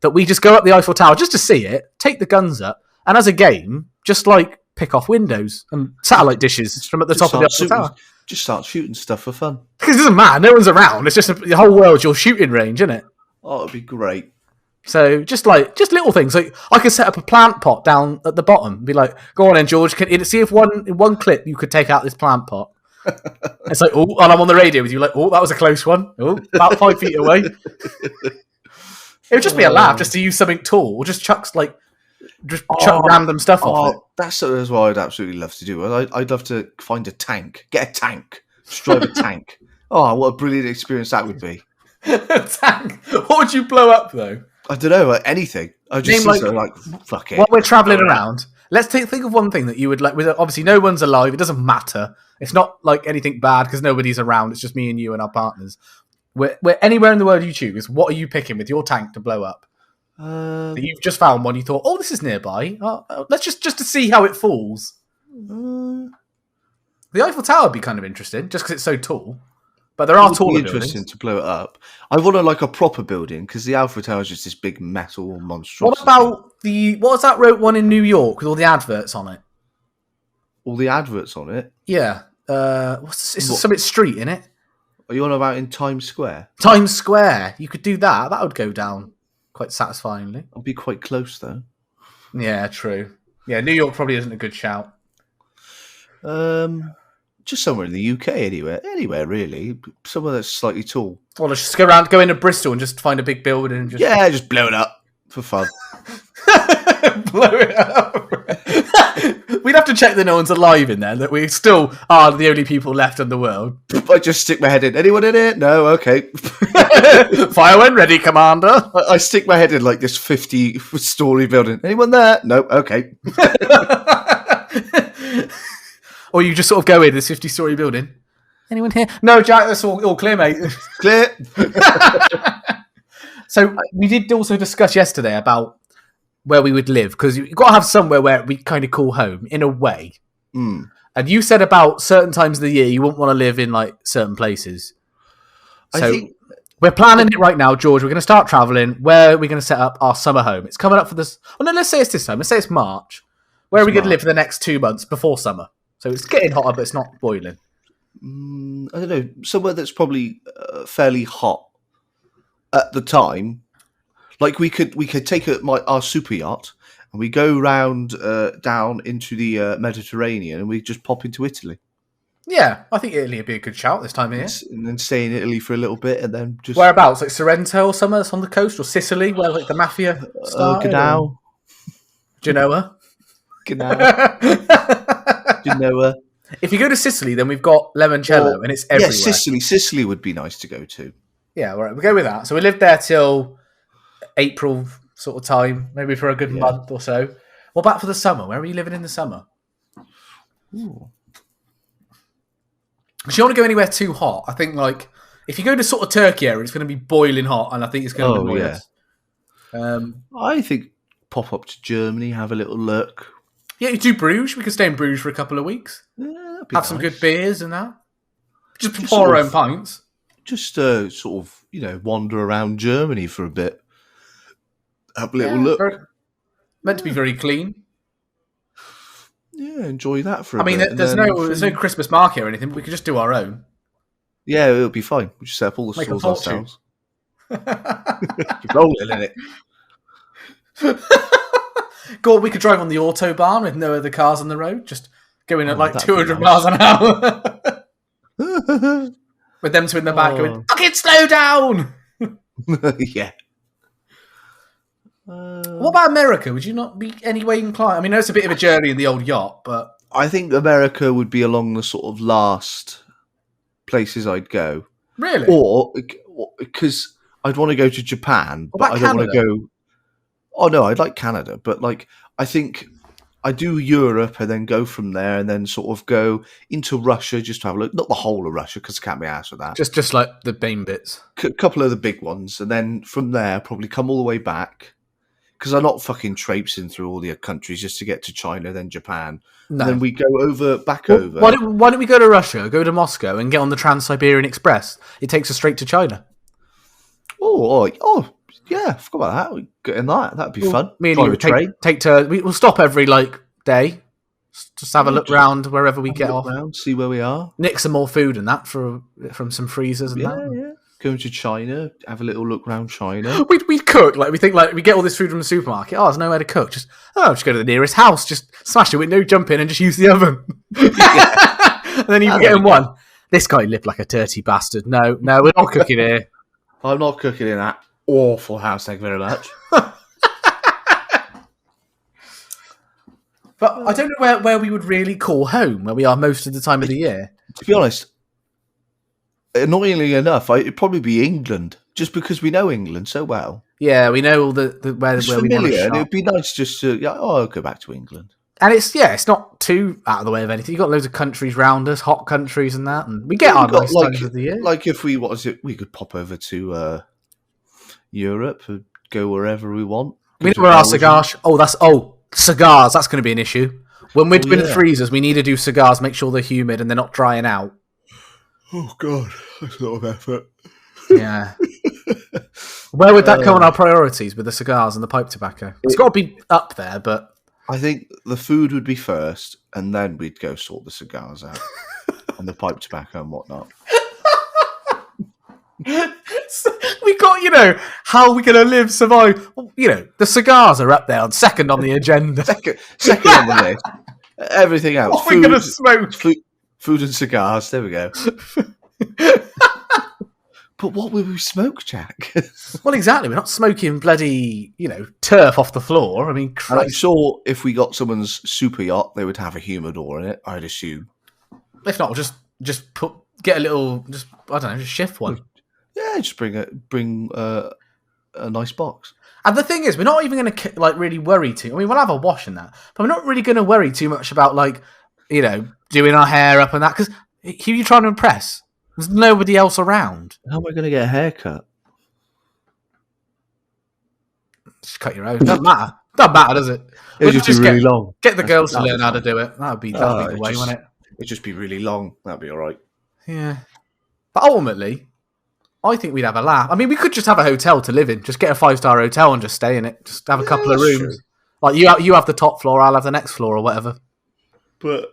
That we just go up the Eiffel Tower just to see it, take the guns up, and as a game, just like pick off windows and satellite dishes from at the top of the Eiffel Tower. Just start shooting stuff for fun. Because it doesn't matter. No one's around. It's just the whole world's your shooting range, isn't it? Oh, it'd be great. So just little things. Like I could set up a plant pot down at the bottom. Be like, go on then, George. See if in one clip you could take out this plant pot. It's like, oh, and I'm on the radio with you. Like, oh, that was a close one. Oh, about 5 feet away. It would just be a laugh, just to use something tall, or just chuck random stuff off it. That's what I'd absolutely love to do. I'd love to find a tank, get a tank, just drive a tank. Oh, what a brilliant experience that would be. A tank. What would you blow up though? I don't know, anything. I just fuck it. While we're travelling around, let's think of one thing that you would like. Obviously, no one's alive. It doesn't matter. It's not like anything bad because nobody's around. It's just me and you and our partners. We're anywhere in the world you choose. What are you picking with your tank to blow up? You've just found one. You thought, oh, this is nearby. Let's just to see how it falls. The Eiffel Tower would be kind of interesting, just because it's so tall. But there are taller buildings. Interesting to blow it up. I want like a proper building because the Eiffel Tower is just this big metal monstrosity. What about what was that one in New York with all the adverts on it? All the adverts on it? Yeah. It's some street in it. Are you on about in Times Square? Times Square. You could do that. That would go down quite satisfyingly. I'd be quite close though. Yeah, true. Yeah, New York probably isn't a good shout. Just somewhere in the UK, anywhere really. Somewhere that's slightly tall. Well, let's just go into Bristol and just find a big building and just blow it up for fun. Blow it up. We'd have to check that no one's alive in there, that we still are the only people left in the world. I just stick my head in. Anyone in it? No? Okay. Fire when ready, Commander. I stick my head in like this 50-story building. Anyone there? No? Okay. Or you just sort of go in this 50-story building. Anyone here? No, Jack, that's all clear, mate. Clear. So we did also discuss yesterday about where we would live, because you've got to have somewhere where we kind of call home, in a way. Mm. And you said about certain times of the year you wouldn't want to live in like certain places. So I think we're planning it right now, George. We're going to start travelling. Where are we going to set up our summer home? It's coming up for this. Oh, no, let's say it's this time. Let's say it's March. Where are we going to live for the next 2 months before summer? So it's getting hotter, but it's not boiling. I don't know. Somewhere that's probably fairly hot at the time. Like we could take our super yacht and we go round down into the Mediterranean and we just pop into Italy. Yeah, I think Italy would be a good shout this time of year. And then stay in Italy for a little bit and then just... Whereabouts? Like Sorrento or somewhere that's on the coast? Or Sicily, where like the mafia started? Genoa. If you go to Sicily, then we've got limoncello and it's everywhere. Yeah, Sicily would be nice to go to. Yeah, all right, we'll go with that. So we lived there till April sort of time, maybe for a good month or so. What about for the summer? Where are you living in the summer? Ooh. Because you don't want to go anywhere too hot. I think like if you go to sort of Turkey area, it's going to be boiling hot, and I think it's going to be boiling. I think pop up to Germany, have a little look. Yeah, you do Bruges. We could stay in Bruges for a couple of weeks. Yeah, have some good beers and that. Just pour our own pints. Just sort of, wander around Germany for a bit. Have a little look. Meant to be very clean. Yeah, enjoy that for a bit. I mean, there's no Christmas market or anything, but we could just do our own. Yeah, it'll be fine. We just set up all the stores ourselves. Rolling in it. God, we could drive on the Autobahn with no other cars on the road, just going at like 200 miles an hour. With them two in the back going, fucking slow down! Yeah. What about America? Would you not be anyway inclined? I mean, it's a bit of a journey in the old yacht, but... I think America would be along the sort of last places I'd go. Really? Or, because I'd want to go to Japan, but I don't want to go... Oh, no, I'd like Canada, but like, I think I do Europe and then go from there and then sort of go into Russia just to have a look. Not the whole of Russia because I can't be asked with that. Just like the main bits. A couple of the big ones. And then from there, probably come all the way back. Because I'm not fucking traipsing through all the countries just to get to China, then Japan. No. And then we go back over. Why don't we go to Russia, go to Moscow and get on the Trans-Siberian Express? It takes us straight to China. Oh, yeah, I forgot about that. We get in that. That'd be fun. Me and you would we'll stop every day. Just have a look round wherever we get off. Around, see where we are. Nick some more food and that from some freezers and that. Yeah. Going to China, have a little look around China. We cook, we think we get all this food from the supermarket. Oh, there's nowhere to cook. Just go to the nearest house. Just smash the window, jump in, and just use the oven. And then you get in one. This guy lived like a dirty bastard. No, we're not cooking here. I'm not cooking in that awful house. Thank you very much. But I don't know where we would really call home, where we are most of the time of the year. To be honest, annoyingly enough, it'd probably be England, just because we know England so well. Yeah, we know all where it's we familiar, want to shop. And it'd be nice just to, I'll go back to England. And it's not too out of the way of anything. You've got loads of countries round us, hot countries and that, and we get our nice times of the year. Like if we could pop over to Europe and go wherever we want. We know where our cigars. Cigars. That's going to be an issue. When we're doing freezers, we need to do cigars. Make sure they're humid and they're not drying out. Oh God, that's a lot of effort. Yeah. Where would that come on our priorities with the cigars and the pipe tobacco? It's got to be up there, but I think the food would be first, and then we'd go sort the cigars out and the pipe tobacco and whatnot. We got, how are we going to survive? The cigars are up there on second on the agenda. second on the list. Everything else. What are we going to smoke? Food and cigars. There we go. But what will we smoke, Jack? Well, exactly. We're not smoking bloody, turf off the floor. I mean, Christ. And I'm sure if we got someone's super yacht, they would have a humidor in it, I'd assume. If not, get a little, just shift one. Yeah, just bring a nice box. And the thing is, we're not even going to really worry too. I mean, we'll have a wash in that, but we're not really going to worry too much about doing our hair up and that, because who are you trying to impress? There's nobody else around. How am I going to get a haircut? Just cut your own. Doesn't matter, does it? It'll just be really long. Get the girls to learn how to do it. That'd be the way, wouldn't it? It'd just be really long. That'd be all right. Yeah. But ultimately, I think we'd have a laugh. I mean, we could just have a hotel to live in. Just get a 5-star hotel and just stay in it. Just have a couple of rooms. True. Like you have the top floor, I'll have the next floor or whatever. But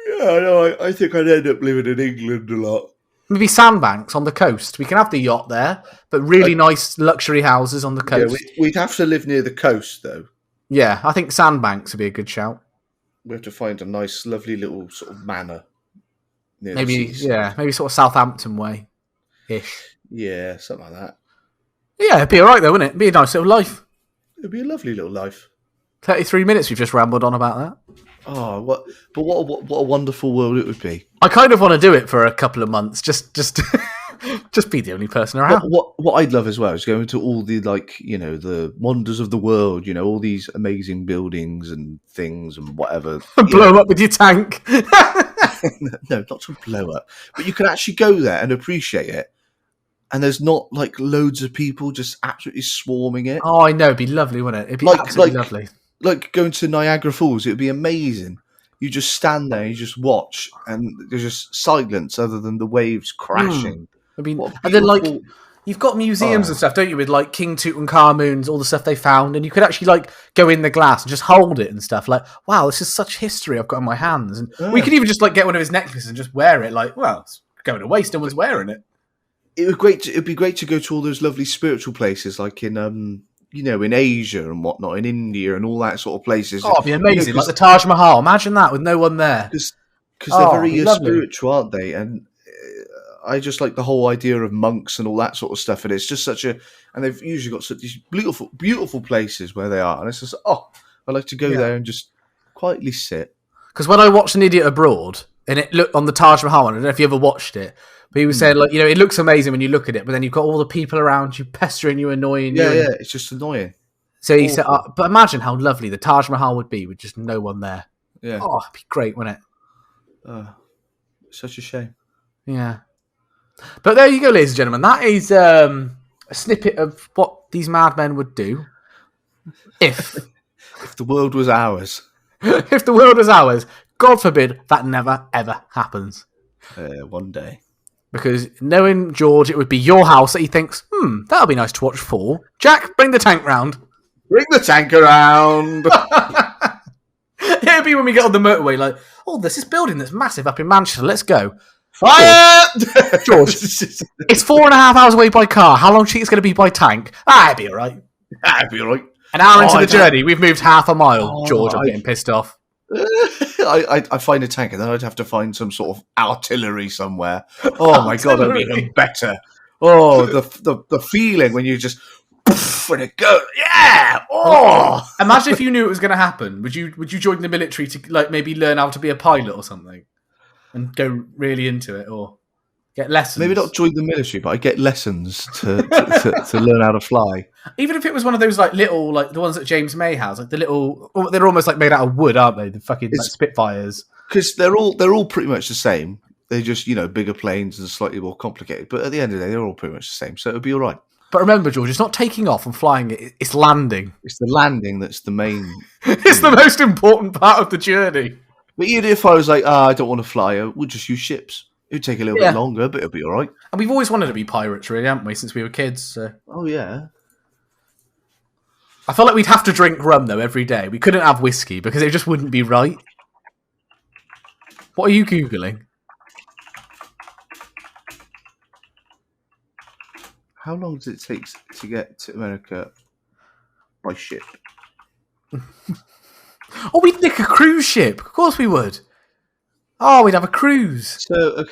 yeah, no, I think I'd end up living in England a lot. Maybe sandbanks on the coast. We can have the yacht there, but really nice luxury houses on the coast. Yeah, we'd have to live near the coast, though. Yeah, I think sandbanks would be a good shout. We have to find a nice, lovely little sort of manor. Maybe sort of Southampton way. Ish. Yeah, something like that. Yeah, it'd be alright though, wouldn't it? It'd be a nice little life. It'd be a lovely little life. 33 minutes we've just rambled on about that. Oh, what a wonderful world it would be. I kind of want to do it for a couple of months, just be the only person around. What I'd love as well is going to all the the wonders of the world, all these amazing buildings and things and whatever. Blow them up with your tank. No, not to blow up, but you can actually go there and appreciate it. And there's not loads of people just absolutely swarming it. Oh, I know, it'd be lovely, wouldn't it? It'd be absolutely lovely. Like going to Niagara Falls, it'd be amazing. You just stand there, you just watch, and there's just silence other than the waves crashing. I mean, and then you've got museums and stuff, don't you? With King Tutankhamun's, all the stuff they found, and you could actually go in the glass and just hold it and stuff. Wow, this is such history I've got in my hands, and we could even just get one of his necklaces and just wear it. It's going to waste. No one's wearing it. It'd be great to go to all those lovely spiritual places, like in in Asia and whatnot, in India and all that sort of places. Oh, it'd be amazing, like the Taj Mahal. Imagine that with no one there. Because they're very spiritual, aren't they? And I just like the whole idea of monks and all that sort of stuff. And it's just and they've usually got such these beautiful, beautiful places where they are. And it's just, I'd like to go there and just quietly sit. Because when I watched An Idiot Abroad, and it looked on the Taj Mahal, I don't know if you ever watched it, but he was saying, it looks amazing when you look at it, but then you've got all the people around you pestering you, annoying you. Yeah, it's just annoying. So he set up. But imagine how lovely the Taj Mahal would be with just no one there. Yeah. Oh, it'd be great, wouldn't it? Such a shame. Yeah. But there you go, ladies and gentlemen. That is a snippet of what these madmen would do if the world was ours. if the world was ours. God forbid that never, ever happens. One day. Because knowing George, it would be your house that he thinks, that'll be nice to watch for. Jack, bring the tank round. Bring the tank around. It'd be when we get on the motorway, like, oh, there's this building that's massive up in Manchester. Let's go. Fire! George, it's 4.5 hours away by car. How long do you think it's going to be by tank? It'd be all right. That'd be all right. An hour into the journey, we've moved half a mile. George, I'm getting pissed off. I find a tank and then I'd have to find some sort of artillery somewhere. Oh my god, that'd be even better. Oh, the feeling when you just when it goes, yeah. Oh, imagine if you knew it was going to happen. Would you join the military to like maybe learn how to be a pilot or something, and go really into it, or get lessons? Maybe not join the military, but I get lessons to learn how to fly. Even if it was one of those like little, like the ones that James May has, like the little, they're almost like made out of wood, aren't they? The fucking like Spitfires. Because they're all pretty much the same. They're just bigger planes and slightly more complicated. But at the end of the day, they're all pretty much the same. So it'll be all right. But remember, George, it's not taking off and flying it; it's landing. It's the landing that's the main. It's the most important part of the journey. But even if I was like, I don't want to fly, we'll just use ships. It'd take a little bit longer, but it'll be all right. And we've always wanted to be pirates, really, haven't we, since we were kids? So. Oh, yeah. I feel like we'd have to drink rum, though, every day. We couldn't have whiskey, because it just wouldn't be right. What are you Googling? How long does it take to get to America by ship? Oh, we'd nick a cruise ship. Of course we would. Oh, we'd have a cruise. So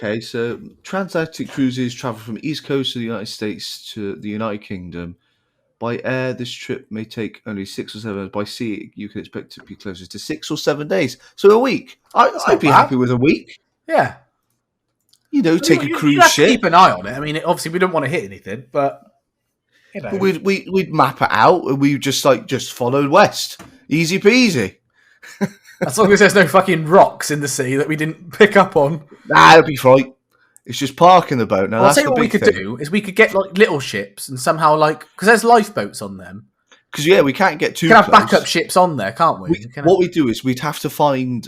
transatlantic cruises travel from East Coast of the United States to the United Kingdom. By air, this trip may take only 6 or 7 hours. By sea, you can expect to be closer to 6 or 7 days. So a week. I'd be happy with a week. Yeah. Take a cruise have ship. To keep an eye on it. I mean, obviously, we don't want to hit anything, but But we'd map it out, and we just followed west, easy peasy. As long as there's no fucking rocks in the sea that we didn't pick up on. Nah, it'll be fine. It's just parking the boat. Now, I'll tell you what we could do is we could get like little ships and somehow because there's lifeboats on them. Because we can't get too. We can have close. backup ships on there, can't we? What we do is we'd have to find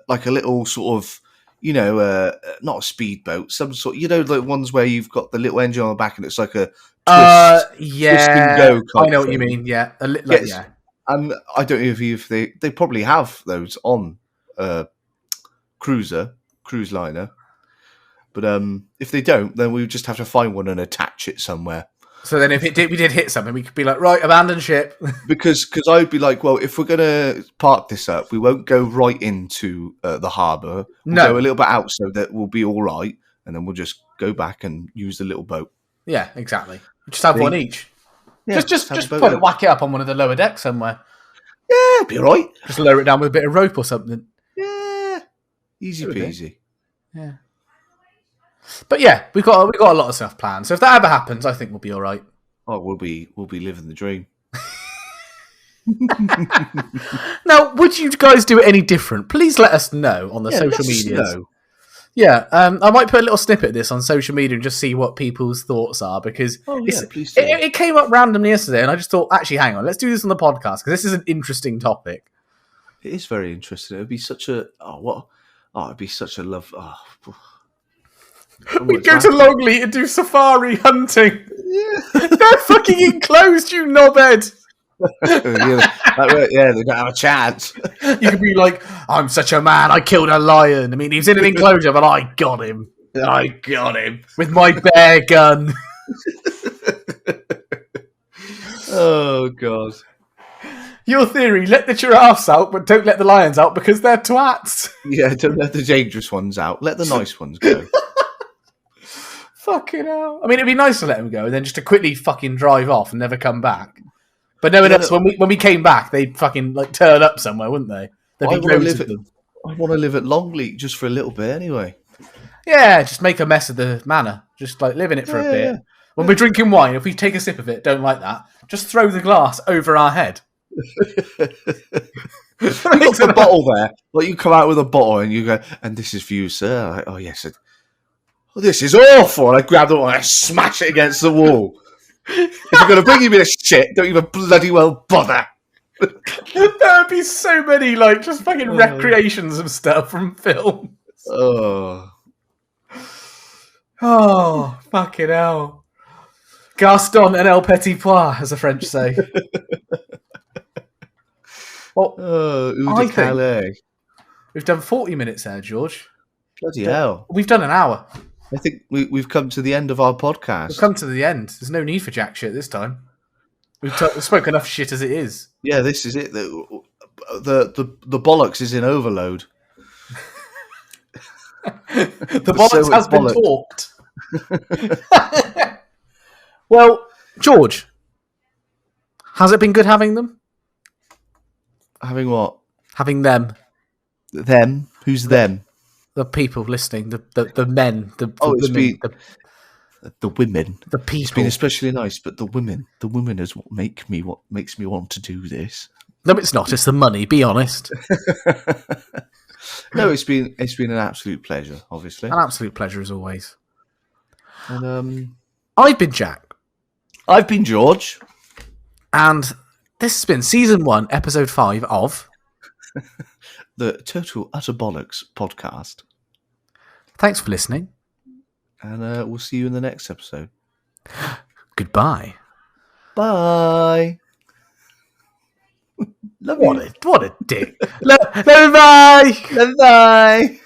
like a little sort of not a speedboat, some sort. The ones where you've got the little engine on the back and it's like a twist and go. I know what you mean. Yeah, yeah. And I don't know if they probably have those on cruise liner, but if they don't, then we would just have to find one and attach it somewhere. So then, if we did hit something, we could be like, right, abandon ship. because I'd be like, well, if we're gonna park this up, we won't go right into the harbour. We'll go a little bit out so that we'll be all right, and then we'll just go back and use the little boat. Yeah, exactly. Just have one each. Yeah, just whack it up on one of the lower decks somewhere. Yeah, it'd be all right. Just lower it down with a bit of rope or something. Yeah, easy peasy. Yeah. But yeah, we've got a lot of stuff planned. So if that ever happens, I think we'll be all right. Oh, we'll be living the dream. Now, would you guys do it any different? Please let us know on the social medias. Yeah, I might put a little snippet of this on social media and just see what people's thoughts are, because please do. It came up randomly yesterday, and I just thought, actually, hang on, let's do this on the podcast, because this is an interesting topic. It is very interesting. It would be such a it'd be such a love. We'd go to Longley and do safari hunting. Yeah. They're fucking enclosed, you knobhead. Yeah, they don't have a chance. You could be like, I'm such a man, I killed a lion. I mean, he was in an enclosure, but I got him. With my bear gun. Oh, God. Your theory, let the giraffes out, but don't let the lions out because they're twats. Yeah, don't let the dangerous ones out. Let the nice ones go. Fucking hell. I mean, it'd be nice to let them go and then just to quickly fucking drive off and never come back. But knowing us, when we came back, they'd fucking turn up somewhere, wouldn't they? I want to live at Longley just for a little bit anyway. Yeah, just make a mess of the manor. Just live in it for a bit. When we're drinking wine, if we take a sip of it, don't like that, just throw the glass over our head. You got the bottle there. Like you come out with a bottle and you go, and this is for you, sir. Like, oh yes. This is awful. And I grab the one and I smash it against the wall. If you're going to bring me this shit, don't even bloody well bother. There would be so many, like, just fucking recreations of stuff from film. Oh, fucking hell. Gaston and El Petit Pois, as the French say. Well, I think we've done 40 minutes there, George. Bloody hell. We've done an hour. I think we've come to the end of our podcast. We've come to the end. There's no need for jack shit this time. We've spoke enough shit as it is. Yeah, this is it. The bollocks is in overload. The bollocks has been talked. Well, George, has it been good having them? Having what? Having them. Them? Who's them? The people listening, the men, the women, the women, the people. It's been especially nice, but the women is what makes me want to do this. No, it's not. It's the money. Be honest. No, it's been an absolute pleasure. Obviously, an absolute pleasure as always. And I've been Jack. I've been George, and this has been season 1, episode 5 of the Total Utter BOLLOX podcast. Thanks for listening. And we'll see you in the next episode. Goodbye. Bye. What a dick. Bye. Bye.